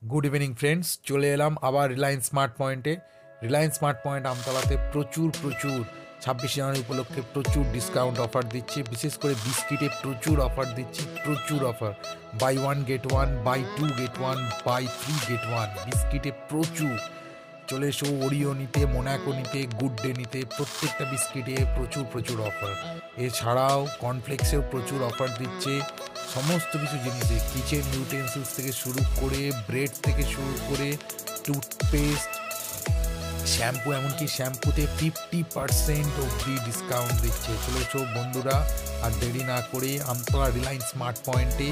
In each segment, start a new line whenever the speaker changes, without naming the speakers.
Good evening friends, চলে এলাম আবার রিলায়েন্স স্মার্ট পয়েন্টে। রিলায়েন্স স্মার্ট পয়েন্ট আমতলাতে প্রচুর 26 জানুয়ারি উপলক্ষে প্রচুর ডিসকাউন্ট অফার দিচ্ছে। বিশেষ করে বিস্কিটে প্রচুর অফার দিচ্ছি, প্রচুর offer. Buy one get one, buy two get one, buy three get one, বিস্কিটে প্রচুর। চলে এসো ওরিও নিতে, মোনাকো নিতে, গুড ডে নিতে, প্রত্যেকটা বিস্কিটে প্রচুর অফার। এছাড়াও কর্নফ্লেক্সেও প্রচুর অফার দিচ্ছে। সমস্ত কিছু জিনিসে, কিচেন ইউটেন্সিলস থেকে শুরু করে, ব্রেড থেকে শুরু করে, টুথপেস্ট, শ্যাম্পু, এমনকি শ্যাম্পুতে 50% অবধি ডিসকাউন্ট দিচ্ছে। চলে এসো বন্ধুরা, আর দেরি না করে আমতলা রিলায়েন্স স্মার্ট পয়েন্টে,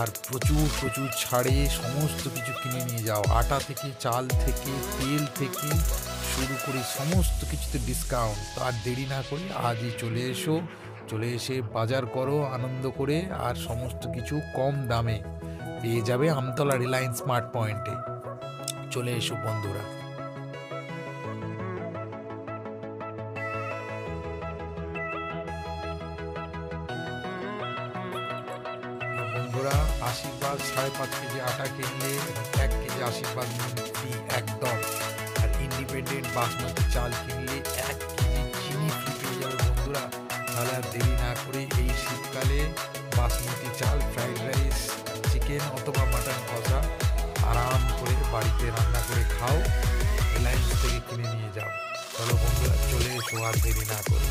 আর প্রচুর ছাড়ে সমস্ত কিছু কিনে নিয়ে যাও। আটা থেকে, চাল থেকে, তেল থেকে শুরু করে সমস্ত কিছুতে ডিসকাউন্ট। তো আর দেরি না করে আজই চলে এসো, চলে এসে বাজার করো আনন্দ করে, আর সমস্ত কিছু কম দামে পেয়ে যাবে আমতলা রিলায়েন্স স্মার্ট পয়েন্টে। চলে এসো বন্ধুরা। বন্ধুরা, আশীর্বাদ 5.5 কেজি আটা কিনলে 1 কেজি আশীর্বাদ ফ্রি একদম। আর ইন্ডিপেন্ডেন্ট বাসমতি চাল কিনলে 1 কেজি চিনি ফ্রি পেয়ে যাবে বন্ধুরা। তাহলে আর দেরি না করে এই শীতকালে বাসমতি চাল, ফ্রাইড রাইস, চিকেন অথবা মাটন কষা আরাম করে বাড়িতে রান্না করে খাও, রিলায়েন্স থেকে কিনে নিয়ে যাও। চলো বন্ধুরা, চলে এসো আর দেরি না করে।